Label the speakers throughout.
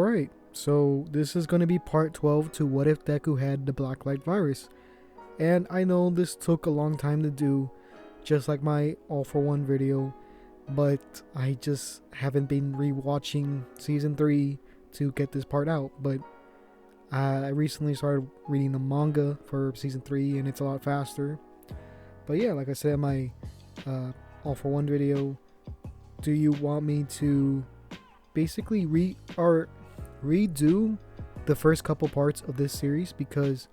Speaker 1: Alright, so this is going to be part 12 to What If Deku Had the Blacklight Virus. And I know this took a long time to do, just like my All For One video, but I just haven't been rewatching Season 3 to get this part out. But I recently started reading the manga for Season 3 and it's a lot faster. But yeah, like I said in my All For One video, do you want me to basically redo the first couple parts of this series? Because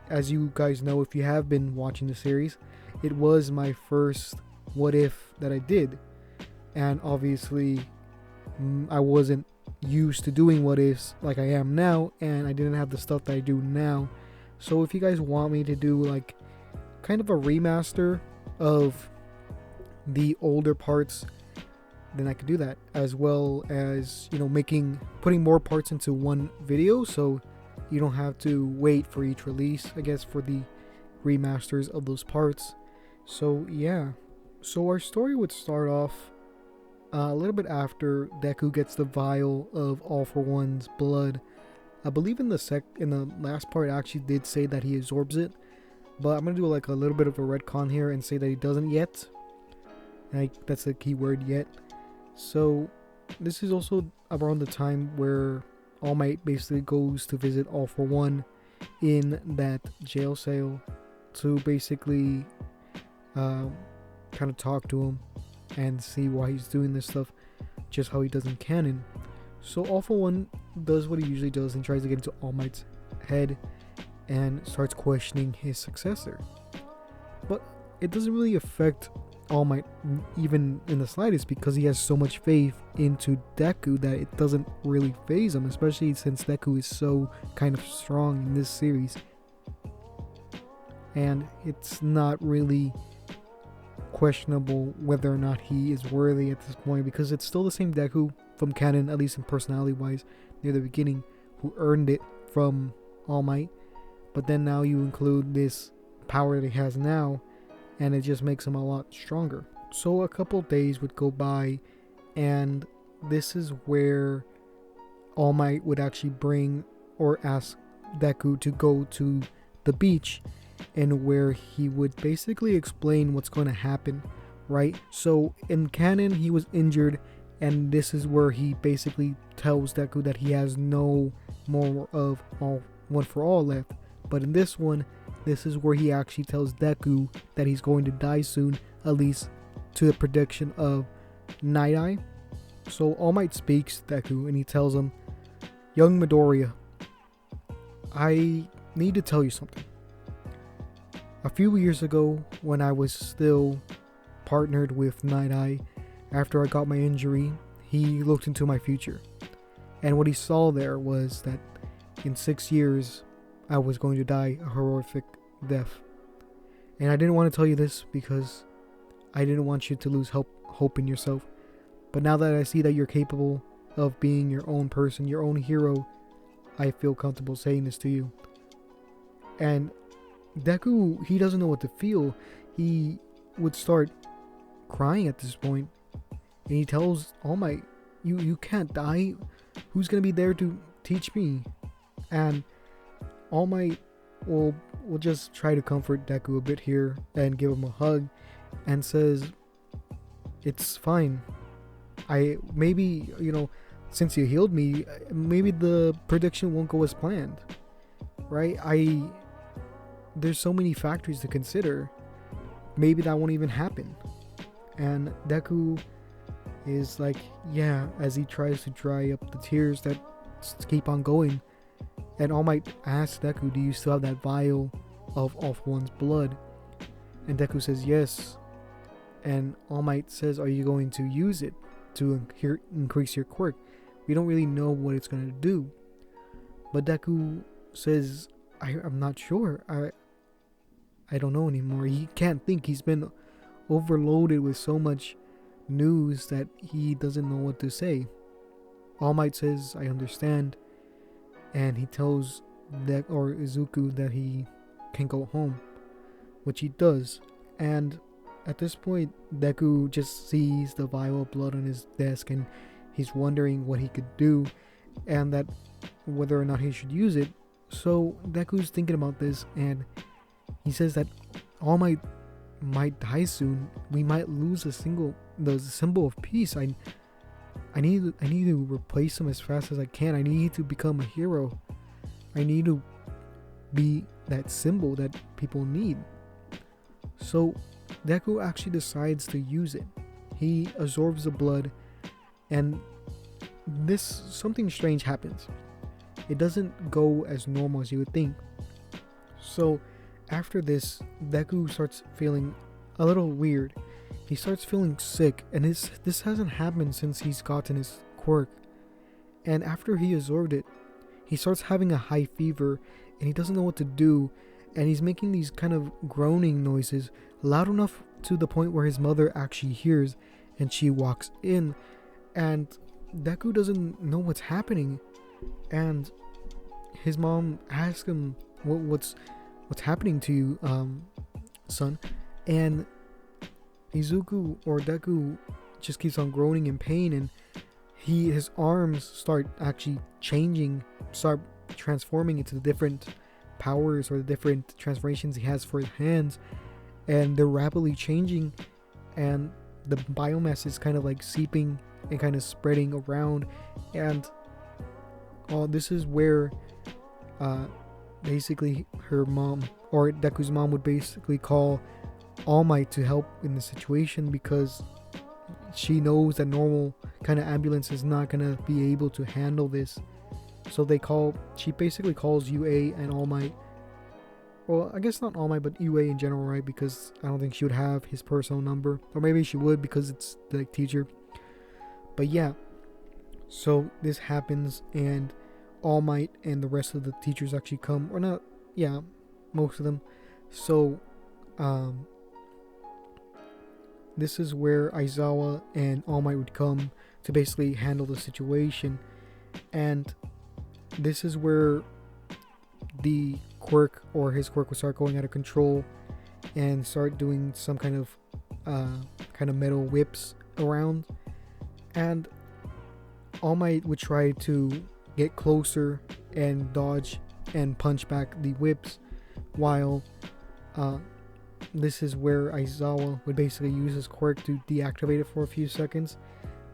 Speaker 1: as you guys know, if you have been watching the series, it was my first what if that I did, and obviously I wasn't used to doing what ifs like I am now, and I didn't have the stuff that I do now. So if you guys want me to do like kind of a remaster of the older parts, then I could do that, as well as, you know, putting more parts into one video so you don't have to wait for each release, I guess, for the remasters of those parts. So yeah, so our story would start off a little bit after Deku gets the vial of All For One's blood. I believe in the last part I actually did say that he absorbs it, but I'm gonna do like a little bit of a retcon here and say that he doesn't yet. That's the key word, yet. So this is also around the time where All Might basically goes to visit All For One in that jail cell to basically kind of talk to him and see why he's doing this stuff, just how he does in canon. So All For One does what he usually does and tries to get into All Might's head and starts questioning his successor. But it doesn't really affect All Might even in the slightest, because he has so much faith into Deku that it doesn't really faze him, especially since Deku is so kind of strong in this series. And it's not really questionable whether or not he is worthy at this point, because it's still the same Deku from canon, at least in personality wise, near the beginning, who earned it from All Might. But then now you include this power that he has now, and it just makes him a lot stronger. So a couple days would go by, and this is where All Might would actually bring or ask Deku to go to the beach, and where he would basically explain what's going to happen, right? So in canon, he was injured, and this is where he basically tells Deku that he has no more of One For All left. But in this one, this is where he actually tells Deku that he's going to die soon, at least to the prediction of Night Eye. So All Might speaks to Deku and he tells him, "Young Midoriya, I need to tell you something. A few years ago, when I was still partnered with Night Eye, after I got my injury, he looked into my future. And what he saw there was that in 6 years, I was going to die a horrific death. And I didn't want to tell you this because I didn't want you to lose hope in yourself. But now that I see that you're capable of being your own person, your own hero, I feel comfortable saying this to you." And Deku, he doesn't know what to feel. He would start crying at this point, and he tells All Might, you can't die. Who's going to be there to teach me?" And All Might will just try to comfort Deku a bit here and give him a hug and says, "It's fine. Maybe, you know, since you healed me, maybe the prediction won't go as planned, right? There's so many factors to consider. Maybe that won't even happen." And Deku is like, yeah, as he tries to dry up the tears that keep on going. And All Might asks Deku, "Do you still have that vial of All For One's blood?" And Deku says yes. And All Might says, "Are you going to use it to increase your quirk? We don't really know what it's going to do." But Deku says, I'm not sure. I don't know anymore. He can't think. He's been overloaded with so much news that he doesn't know what to say. All Might says, "I understand." And he tells Izuku that he can go home, which he does. And at this point, Deku just sees the vial of blood on his desk, and he's wondering what he could do and that whether or not he should use it. So Deku's thinking about this, and he says that All might die soon. We might lose the symbol of peace. I need to replace him as fast as I can. I need to become a hero. I need to be that symbol that people need. So Deku actually decides to use it. He absorbs the blood, and something strange happens. It doesn't go as normal as you would think. So after this, Deku starts feeling a little weird. He starts feeling sick, and this hasn't happened since he's gotten his quirk. And after he absorbed it, he starts having a high fever, and he doesn't know what to do, and he's making these kind of groaning noises, loud enough to the point where his mother actually hears, and she walks in, and Deku doesn't know what's happening, and his mom asks him, what's happening to you, son? And Izuku, or Deku, just keeps on groaning in pain, and his arms start actually start transforming into the different powers or the different transformations he has for his hands, and they're rapidly changing, and the biomass is kind of like seeping and kind of spreading around, and this is where basically her mom, or Deku's mom, would basically call All Might to help in the situation, because she knows that normal kind of ambulance is not gonna be able to handle this. So she basically calls UA and All Might. Well, I guess not All Might, but UA in general, right? Because I don't think she would have his personal number, or maybe she would because it's the teacher. But yeah, so this happens, and All Might and the rest of the teachers actually come, or not, yeah, most of them. So this is where Aizawa and All Might would come to basically handle the situation, and this is where the quirk, or his quirk, would start going out of control and start doing some kind of metal whips around, and All Might would try to get closer and dodge and punch back the whips, while this is where Aizawa would basically use his quirk to deactivate it for a few seconds.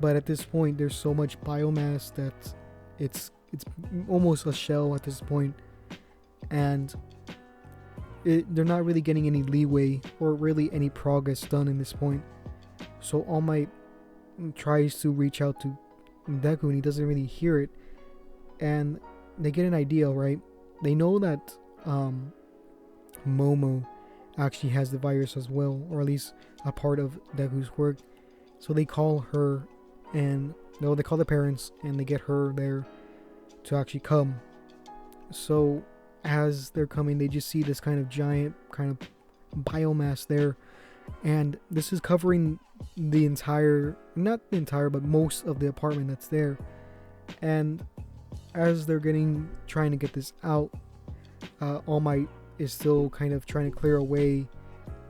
Speaker 1: But at this point, there's so much biomass that it's almost a shell at this point, and they're not really getting any leeway or really any progress done in this point. So All Might tries to reach out to Deku, and he doesn't really hear it, and they get an idea, right? They know that Momo actually has the virus as well, or at least a part of Deku's quirk. So they call her, and they call the parents, and they get her there to actually come. So as they're coming, they just see this kind of giant kind of biomass there, and this is covering the entire, not the entire, but most of the apartment that's there. And as they're trying to get this out, All Might is still kind of trying to clear away,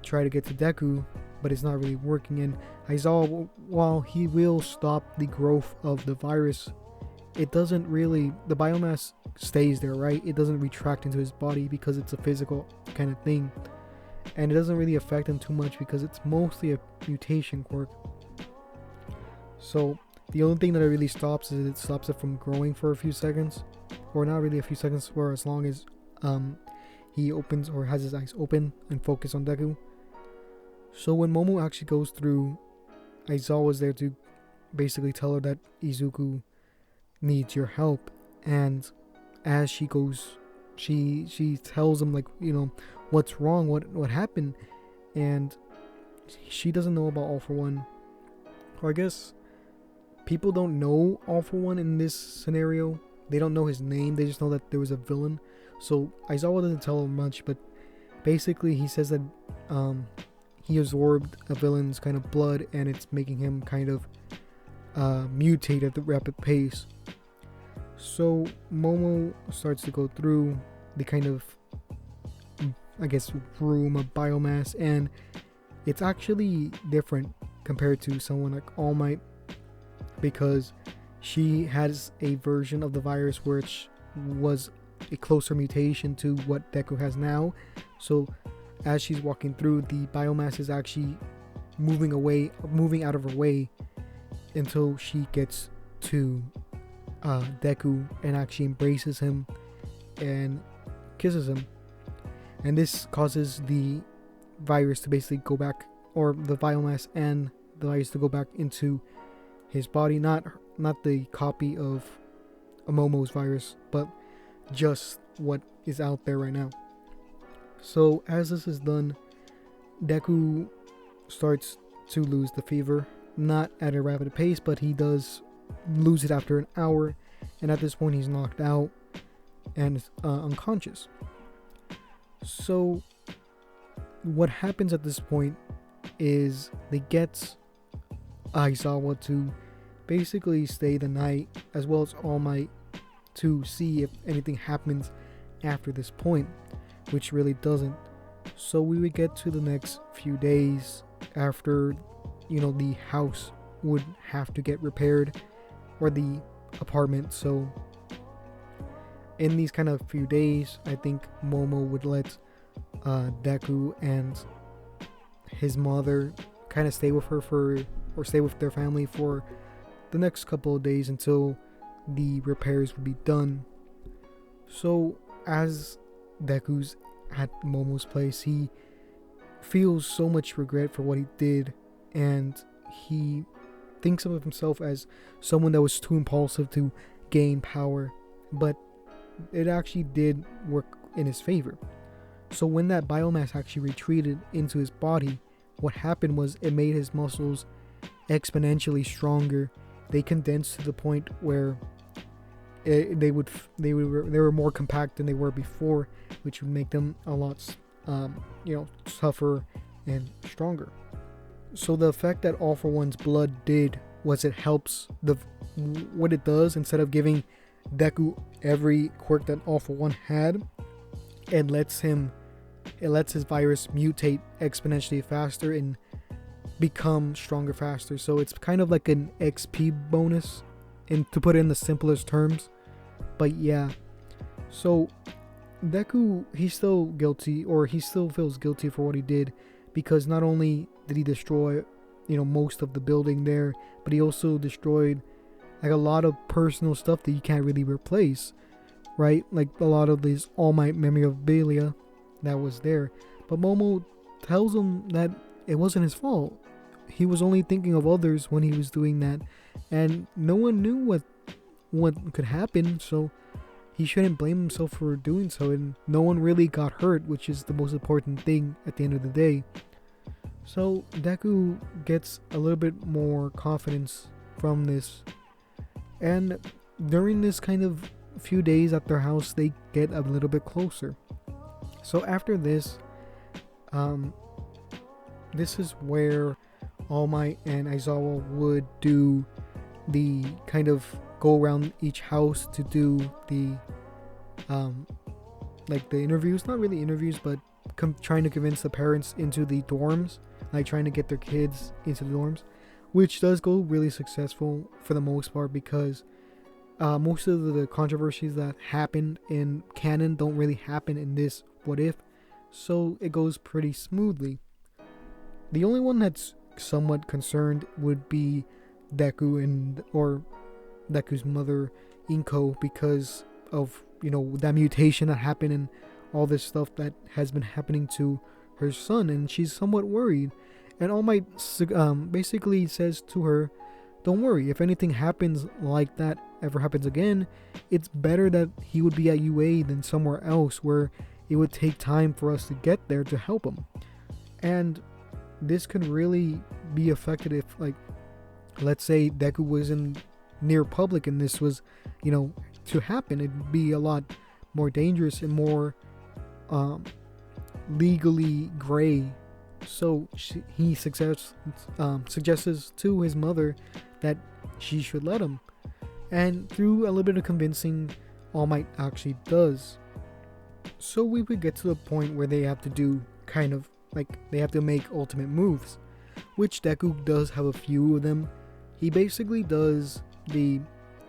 Speaker 1: try to get to Deku, but it's not really working. And Aizawa, while he will stop the growth of the virus, it doesn't really, the biomass stays there, right? It doesn't retract into his body because it's a physical kind of thing, and it doesn't really affect him too much because it's mostly a mutation quirk. So the only thing that it really stops is it stops it from growing for a few seconds, or not really a few seconds, for as long as he opens or has his eyes open and focus on Deku. So when Momo actually goes through, Aizawa's there to basically tell her that Izuku needs your help, and as she goes, she tells him, like, you know, what's wrong, what happened, and she doesn't know about All For One, or I guess people don't know All For One in this scenario. They don't know his name, they just know that there was a villain. So Aizawa doesn't tell him much, but basically he says that he absorbed a villain's kind of blood, and it's making him kind of mutate at the rapid pace. So Momo starts to go through the kind of, I guess, room of biomass, and it's actually different compared to someone like All Might, because she has a version of the virus which was a closer mutation to what Deku has now. So as she's walking through, the biomass is actually moving out of her way until she gets to Deku and actually embraces him and kisses him. And this causes the virus to basically go back, or the biomass and the virus to go back into his body. Not the copy of Momo's virus, but just what is out there right now. So as this is done, Deku starts to lose the fever, not at a rapid pace, but he does lose it after an hour, and at this point he's knocked out and unconscious. So what happens at this point is they get Aizawa to basically stay the night, as well as All Might, to see if anything happens after this point, which really doesn't. So we would get to the next few days after, the house would have to get repaired, or the apartment. So in these kind of few days, I think Momo would let Deku and his mother kind of stay with her stay with their family for the next couple of days until the repairs would be done. So as Deku's at Momo's place, he feels so much regret for what he did, and he thinks of himself as someone that was too impulsive to gain power, but it actually did work in his favor. So when that biomass actually retreated into his body, what happened was it made his muscles exponentially stronger. They condensed to the point where they were more compact than they were before, which would make them a lot tougher and stronger. So the effect that All For One's blood did was it helps what it does, instead of giving Deku every quirk that All For One had, it lets his virus mutate exponentially faster and become stronger faster. So it's kind of like an XP bonus, and to put it in the simplest terms. But yeah, so Deku, he's still guilty, or he still feels guilty for what he did, because not only did he destroy most of the building there, but he also destroyed like a lot of personal stuff that you can't really replace, right? Like a lot of these All Might memorabilia that was there. But Momo tells him that it wasn't his fault. He was only thinking of others when he was doing that, and no one knew what could happen, so he shouldn't blame himself for doing so, and no one really got hurt, which is the most important thing at the end of the day. So Deku gets a little bit more confidence from this, and during this kind of few days at their house, they get a little bit closer. So after this, this is where All Might and Aizawa would do the kind of go around each house to do the like the interviews, not really interviews, but trying to convince the parents into the dorms, like trying to get their kids into the dorms, which does go really successful for the most part, because most of the controversies that happened in canon don't really happen in this What If, so it goes pretty smoothly. The only one that's somewhat concerned would be Deku or Deku's mother, Inko, because of that mutation that happened and all this stuff that has been happening to her son, and she's somewhat worried. And All Might basically says to her, don't worry, if anything happens like that ever happens again, it's better that he would be at UA than somewhere else where it would take time for us to get there to help him. And this could really be affected if, like, let's say Deku was in near public and this was to happen. It'd be a lot more dangerous and more legally gray. So he suggests to his mother that she should let him, and through a little bit of convincing, All Might actually does. So we would get to the point where they have to do they have to make ultimate moves, which Deku does have a few of them. He basically does the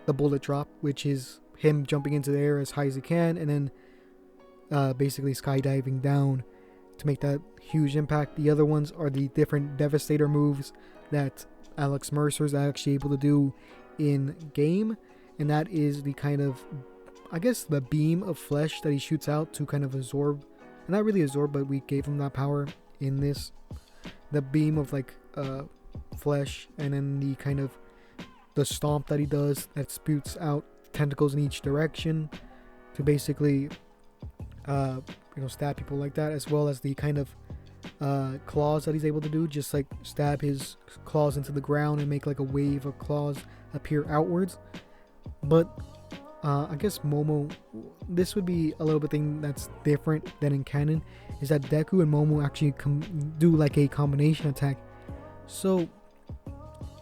Speaker 1: the bullet drop, which is him jumping into the air as high as he can and then basically skydiving down to make that huge impact. The other ones are the different Devastator moves that Alex Mercer is actually able to do in game, and that is the kind of, I guess, the beam of flesh that he shoots out to kind of absorb, not really absorb, but we gave him that power in this, the beam of like flesh, and then the kind of the stomp that he does that spoots out tentacles in each direction to basically stab people like that, as well as the kind of claws that he's able to do, just like stab his claws into the ground and make like a wave of claws appear outwards. But I guess Momo, this would be a little bit thing that's different than in canon, is that Deku and Momo actually do like a combination attack. So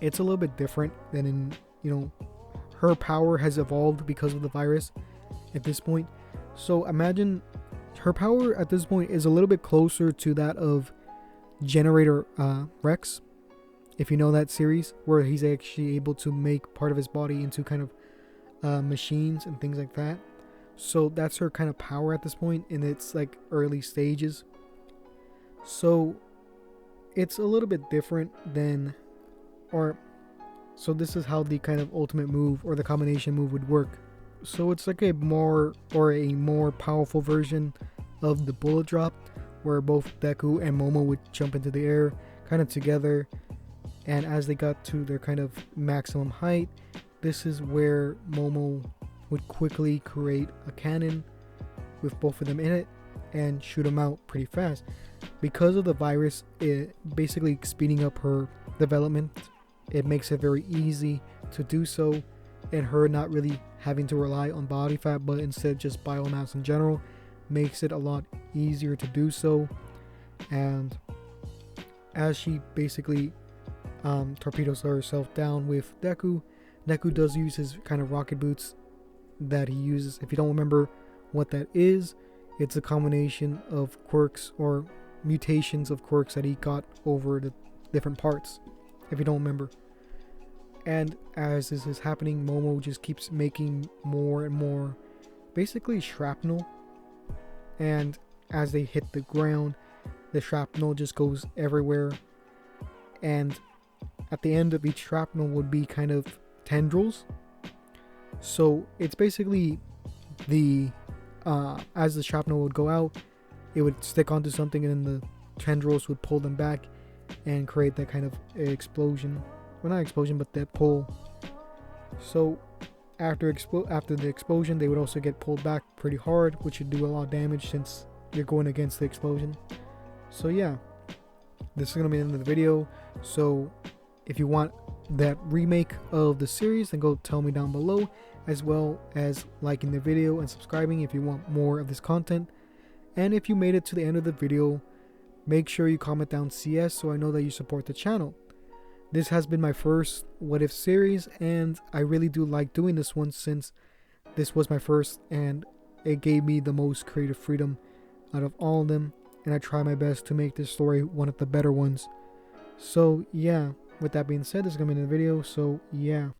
Speaker 1: it's a little bit different than in, her power has evolved because of the virus at this point. So imagine her power at this point is a little bit closer to that of Generator Rex, if you know that series, where he's actually able to make part of his body into kind of machines and things like that. So that's her kind of power at this point in its like early stages. So it's a little bit different than, so this is how the kind of ultimate move or the combination move would work. So it's like a more powerful version of the bullet drop, where both Deku and Momo would jump into the air kind of together, and as they got to their kind of maximum height, this is where Momo would quickly create a cannon with both of them in it and shoot them out pretty fast. Because of the virus, it basically speeding up her development, it makes it very easy to do so, and her not really having to rely on body fat but instead just biomass in general makes it a lot easier to do so. And as she basically torpedoes herself down with Deku does use his kind of rocket boots that he uses. If you don't remember what that is, it's a combination of quirks or mutations of quirks that he got over the different parts, if you don't remember. And as this is happening, Momo just keeps making more and more basically shrapnel, and as they hit the ground, the shrapnel just goes everywhere, and at the end of each shrapnel would be kind of tendrils. So it's basically the as the shrapnel would go out, it would stick onto something, and then the tendrils would pull them back and create that kind of explosion. Well, not explosion, but that pull. So after the explosion, they would also get pulled back pretty hard, which would do a lot of damage since you're going against the explosion. So yeah, this is gonna be the end of the video. So if you want that remake of the series, then go tell me down below, as well as liking the video and subscribing if you want more of this content. And if you made it to the end of the video, make sure you comment down CS so I know that you support the channel. This has been my first What If series, and I really do like doing this one since this was my first and it gave me the most creative freedom out of all of them, and I try my best to make this story one of the better ones. So yeah, with that being said, this is going to be the video, so yeah.